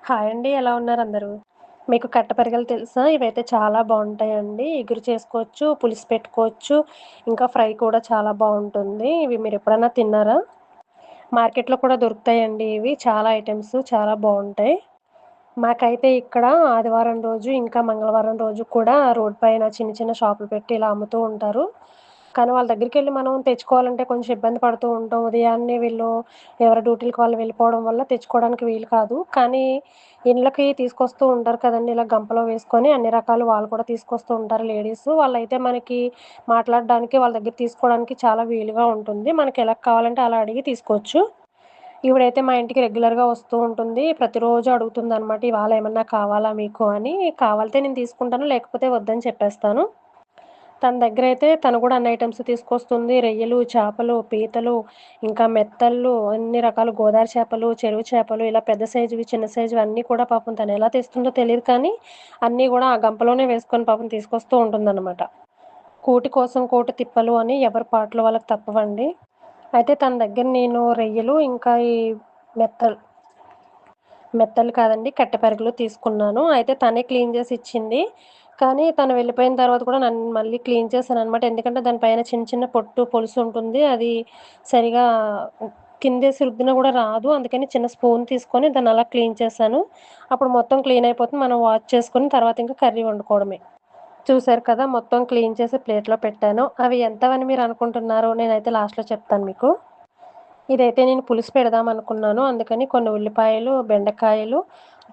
Hi అండి. ఎలా ఉన్నారు అందరూ? మీకు కట్టెపరగలు తెలుసా? ఇవైతే చాలా బావుంటాయండి. ఇగురు చేసుకోవచ్చు, పులుసు పెట్టుకోవచ్చు, ఇంకా ఫ్రై కూడా చాలా బావుంటుంది. ఇవి మీరెప్పుడన్నా తిన్నారా? మార్కెట్‌లో కూడా దొరుకుతాయండి ఇవి. చాలా ఐటెమ్స్ చాలా బావుంటాయి. మాకైతే ఇక్కడ ఆదివారం రోజు, ఇంకా మంగళవారం రోజు కూడా రోడ్ పైన చిన్న చిన్న షాపులు పెట్టి ఇలా అమ్ముతూ ఉంటారు. కానీ వాళ్ళ దగ్గరికెళ్ళి మనం తెచ్చుకోవాలంటే కొంచెం ఇబ్బంది పడుతూ ఉంటాం. ఉదయాన్నే వీళ్ళు ఎవరి డ్యూటీలకి వాళ్ళు వెళ్ళిపోవడం వల్ల తెచ్చుకోవడానికి వీలు కాదు. కానీ ఇళ్ళకి తీసుకొస్తూ ఉంటారు కదండీ! ఇలా గంపలో వేసుకొని అన్ని రకాలు వాళ్ళు కూడా తీసుకొస్తూ ఉంటారు లేడీసు. వాళ్ళైతే మనకి మాట్లాడడానికి, వాళ్ళ దగ్గర తీసుకోవడానికి చాలా వీలుగా ఉంటుంది. మనకెలా కావాలంటే అలా అడిగి తీసుకోవచ్చు. ఈవిడైతే మా ఇంటికి రెగ్యులర్‌గా వస్తూ ఉంటుంది. ప్రతిరోజు అడుగుతుందనమాట. ఇవాళ ఏమన్నా కావాలా మీకు అని. కావాలితే నేను తీసుకుంటాను. లేకపోతే వద్దని చెప్పేస్తాను. తన దగ్గరైతే తను కూడా అన్ని ఐటెమ్స్ తీసుకొస్తుంది. రొయ్యలు, చేపలు, పీతలు, ఇంకా మెత్తళ్ళు, అన్ని రకాల గోదావరి చేపలు, చెరువు చేపలు ఇలా పెద్ద సైజువి, చిన్న సైజువి అన్నీ కూడా పాపం తనెలా తెస్తుందో తెలీదు కానీ, అన్నీ గూడా ఆ గంపలోనే వేసుకొని పాపం తీసుకొస్తూ ఉంటుందనమాట. కూటి కోసం కోటి తిప్పలు అని ఎవరి పాట్లు వాళ్ళకి తప్పవండి. అయితే తన దగ్గర నేను రొయ్యలు, ఇంకా ఈ మెత్తలు మెత్తలు కాదండి. కట్టెపరగలు తీసుకున్నాను. అయితే తనే క్లీన్ జేసి ఇచ్చింది. కానీ తను వెళ్ళిపోయిన తర్వాత కూడా నన్ను మళ్ళీ క్లీన్ చేశాననమాట. ఎందుకంటే దాని పైన చిన్న చిన్న పొట్టు, పొలుసు ఉంటుంది. అది సరిగా కిందేసి రుద్దినా గూడా రాదు. అందుకని చిన్న స్పూన్ తీసుకొని దాన్ని అలా క్లీన్ చేశాను. అప్పుడు మొత్తం క్లీన్ అయిపోతుంది. మనం వాష్ చేసుకొని తర్వాత ఇంకా కర్రీ వండుకోవడమే. చూసారు కదా! మొత్తం క్లీన్ చేసి ప్లేట్‌లో పెట్టాను. అవి ఎంతవని మీరనుకుంటున్నారు? నేనైతే లాస్ట్‌లో చెప్తాను మీకు. ఇదైతే నేను పులుసు పెడదామనుకున్నాను. అందుకని కొన్ని ఉల్లిపాయలు, బెండకాయలు,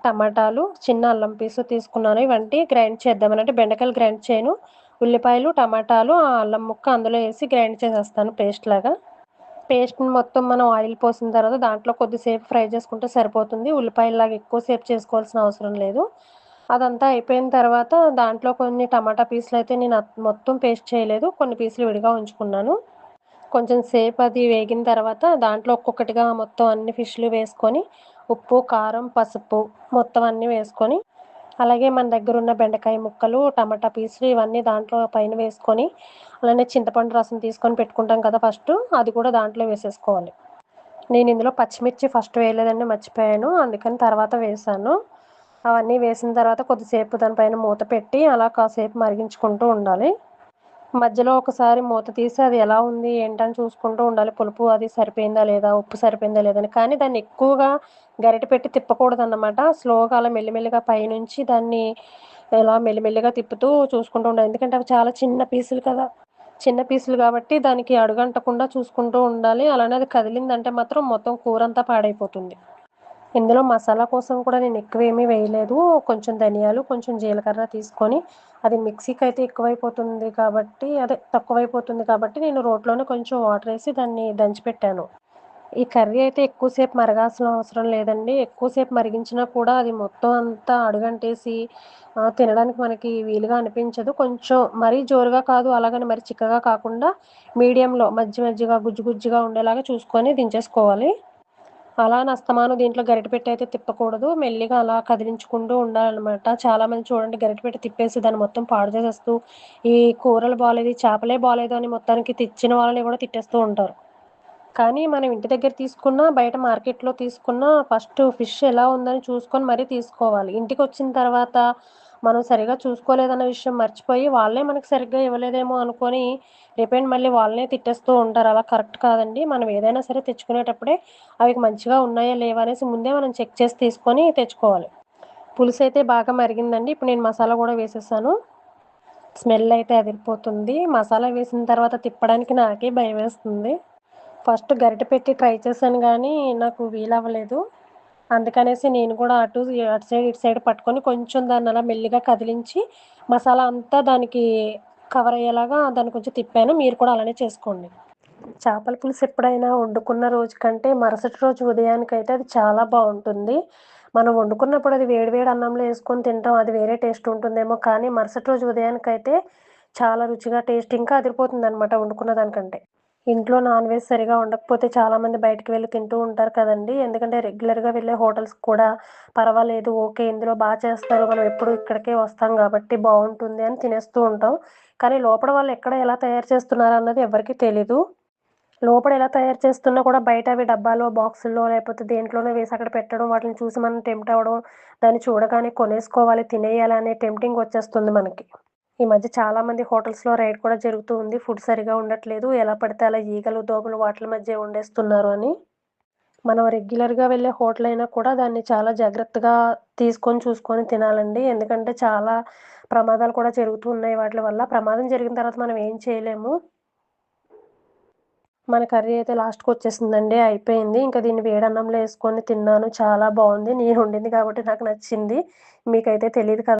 టమాటాలు, చిన్న అల్లం పీసు తీసుకున్నాను. ఇవంటి గ్రైండ్ చేద్దామని. అంటే బెండకాయలు గ్రైండ్ చేయను. ఉల్లిపాయలు, టమాటాలు, ఆ అల్లం ముక్క అందులో ఏసి గ్రైండ్ చేసేస్తాను పేస్ట్‌లాగా. పేస్ట్‌ని మొత్తం మనం ఆయిల్ పోసిన తర్వాత దాంట్లో కొద్దిసేపు ఫ్రై చేసుకుంటే సరిపోతుంది. ఉల్లిపాయల్లాగా ఎక్కువ సేపు చేసుకోవాల్సిన అవసరం లేదు. అదంతా అయిపోయిన తర్వాత దాంట్లో కొన్ని టమాటా పీసులయితే నేను మొత్తం పేస్ట్ చేయలేదు. కొన్ని పీసులు విడిగా ఉంచుకున్నాను. కొంచెం సేపు అది వేగిన తర్వాత దాంట్లో ఒక్కొక్కటిగా మొత్తం అన్ని ఫిష్‌లు వేసుకొని, ఉప్పు, కారం, పసుపు మొత్తం అన్నీ వేసుకొని, అలాగే మన దగ్గరున్న బెండకాయ ముక్కలు, టమాటా పీసులు ఇవన్నీ దాంట్లో పైన వేసుకొని, అలానే చింతపండు రసం తీసుకొని పెట్టుకుంటాం కదా ఫస్టు, అది కూడా దాంట్లో వేసేసుకోవాలి. నేను ఇందులో పచ్చిమిర్చి ఫస్ట్ వేయలేదండి మర్చిపోయాను. అందుకని తర్వాత వేశాను. అవన్నీ వేసిన తర్వాత కొద్దిసేపు దాని పైన మూత పెట్టి అలా కాసేపు మరిగించుకుంటూ ఉండాలి. మధ్యలో ఒకసారి మూత తీసి అది ఎలా ఉంది, ఏంటని చూసుకుంటూ ఉండాలి. పులుపు అది సరిపోయిందా లేదా, ఉప్పు సరిపోయిందా లేదా అని. కానీ దాన్ని ఎక్కువగా గరిటె పెట్టి తిప్పకూడదన్నమాట. స్లోగా అలా మెల్లిమెల్లిగా పైనుంచి దాన్ని ఇలా మెల్లిమెల్లిగా తిప్పుతూ చూసుకుంటూ ఉండాలి. ఎందుకంటే అవి చాలా చిన్న పీసులు కదా! చిన్న పీసులు కాబట్టి దానికి అడుగంటకుండా చూసుకుంటూ ఉండాలి. అలానే అది కదిలిందంటే మాత్రం మొత్తం కూరంతా పాడైపోతుంది. ఇందులో మసాలా కోసం కూడా నేను ఎక్కువేమీ వేయలేదు. కొంచెం ధనియాలు, కొంచెం జీలకర్ర తీసుకొని అది మిక్సీకైతే ఎక్కువైపోతుంది కాబట్టి తక్కువైపోతుంది కాబట్టి నేను రోట్లోనే కొంచెం వాటరేసి దాన్ని దంచిపెట్టాను. ఈ కర్రీ అయితే ఎక్కువ సేపు మరగాల్సిన అవసరం లేదండి. ఎక్కువ సేపు మరిగించినా కూడా అది మొత్తం అంతా అడుగంటేసి తినడానికి మనకి వీలుగా అనిపించదు. కొంచెం మరీ జోరుగా కాదు, అలాగని మరి చిక్కగా కాకుండా మీడియంలో మధ్య మధ్యగా గుజ్జు గుజ్జుగా ఉండేలాగా చూసుకొని దించేసుకోవాలి. అలా అని అస్తమానం దీంట్లో గరిటె పెట్టి అయితే తిప్పకూడదు. మెల్లిగా అలా కదిలించుకుంటూ ఉండాలనమాట. చాలామంది చూడండి గరిటె పెట్టి తిప్పేసి దాన్ని మొత్తం పాడు చేసేస్తూ, ఈ కూరలు బాలేదు, ఈ చేపలే బాలేదు అని మొత్తానికి తెచ్చిన వాళ్ళని కూడా తిట్టేస్తూ ఉంటారు. కానీ మనం ఇంటి దగ్గర తీసుకున్నా, బయట మార్కెట్‌లో తీసుకున్నా ఫస్ట్ ఫిష్ ఎలా ఉందని చూసుకొని మరీ తీసుకోవాలి. ఇంటికొచ్చిన తర్వాత మనం సరిగ్గా చూసుకోలేదన్న విషయం మర్చిపోయి, వాళ్ళే మనకు సరిగ్గా ఇవ్వలేదేమో అనుకోని రేపైన మళ్ళీ వాళ్ళనే తిట్టేస్తూ ఉంటారు. అలా కరెక్ట్ కాదండి. మనం ఏదైనా సరే తెచ్చుకునేటప్పుడే అవి మంచిగా ఉన్నాయా, లేవా అనేసి ముందే మనం చెక్ చేసి తీసుకొని తెచ్చుకోవాలి. పులుసైతే బాగా మరిగిందండి. ఇప్పుడు నేను మసాలా గూడా వేసేసాను. స్మెల్ అయితే అదిరిపోతుంది. మసాలా వేసిన తర్వాత తిప్పడానికి నాకే భయమేస్తుంది. ఫస్ట్ గరిటె పెట్టి ట్రై చేశాను గానీ, నాకు వీలవ్వలేదు. అందుకనేసి నేను కూడా అటు సైడ్, ఇటు సైడ్ పట్టుకొని కొంచెం దాన్నలా మెల్లిగా కదిలించి, మసాలా అంతా దానికి కవర్ అయ్యేలాగా దాన్ని కొంచెం తిప్పాను. మీరు కూడా అలానే చేసుకోండి. చేపల పులుసు ఎప్పుడైనా వండుకున్న రోజు కంటే మరుసటి రోజు ఉదయానికైతే అది చాలా బావుంటుంది. మనం వండుకున్నప్పుడు అది వేడి వేడి అన్నంలో యేసుకొని తింటాం. అది వేరే టేస్ట్ ఉంటుందేమో కానీ, మరుసటి రోజు ఉదయానికైతే చాలా రుచిగా టేస్ట్ ఇంకా అదిరిపోతుందనమాట వండుకున్న దానికంటే. ఇంట్లో నాన్ వెజ్ సరిగా వండకపోతే చాలామంది బయటికి వెళ్లి తింటూ ఉంటారు కదండీ! ఎందుకంటే రెగ్యులర్‌గా వెళ్ళే హోటల్స్‌కి కూడా పర్వాలేదు, ఓకే. ఇందులో చేస్తారు. మనం ఎప్పుడు ఇక్కడికే వస్తాం గాబట్టి బావుంటుంది అని తినేస్తూ ఉంటాం. కానీ లోపల వాళ్ళు ఎక్కడ ఎలా తయారు చేస్తున్నారన్నది ఎవ్వరికీ తెలీదు. లోపల ఎలా తయారు చేస్తున్నా కూడా బయట అవి డబ్బాలో, బాక్సుల్లో లేకపోతే దేంట్లోనో వేసి అక్కడ పెట్టడం, వాటిని చూసి మనం టెంప్ట్ అవ్వడం, దాన్ని చూడగానే కొనేసుకోవాలి, తినేయాలి అనే టెంప్టింగ్ వచ్చేస్తుంది మనకి. ఈ మధ్య చాలామంది హోటల్స్‌లో రైడ్ కూడా జరుగుతూ ఉంది. ఫుడ్ సరిగ్గా ఉండట్లేదు. ఎలా పడితే అలా ఈగలు, దోమలు వాటిల మధ్య వండేస్తున్నారు అని. మనం రెగ్యులర్‌గా వెళ్ళే హోటల్ అయినా కూడా దాన్ని చాలా జాగ్రత్తగా తీసుకొని, చూసుకొని తినాలండి. ఎందుకంటే చాలా ప్రమాదాలు కూడా జరుగుతూ ఉన్నాయి వాటిల వల్ల. ప్రమాదం జరిగిన తర్వాత మనం ఏం చేయలేము. మన కర్రీ అయితే లాస్ట్‌కొచ్చేసిందండి. అయిపోయింది. ఇంక దీన్ని వేడన్నంలో యేసుకొని తిన్నాను. చాలా బావుంది. నేను వండింది కాబట్టి నాకు నచ్చింది. మీకైతే తెలీదు కదా!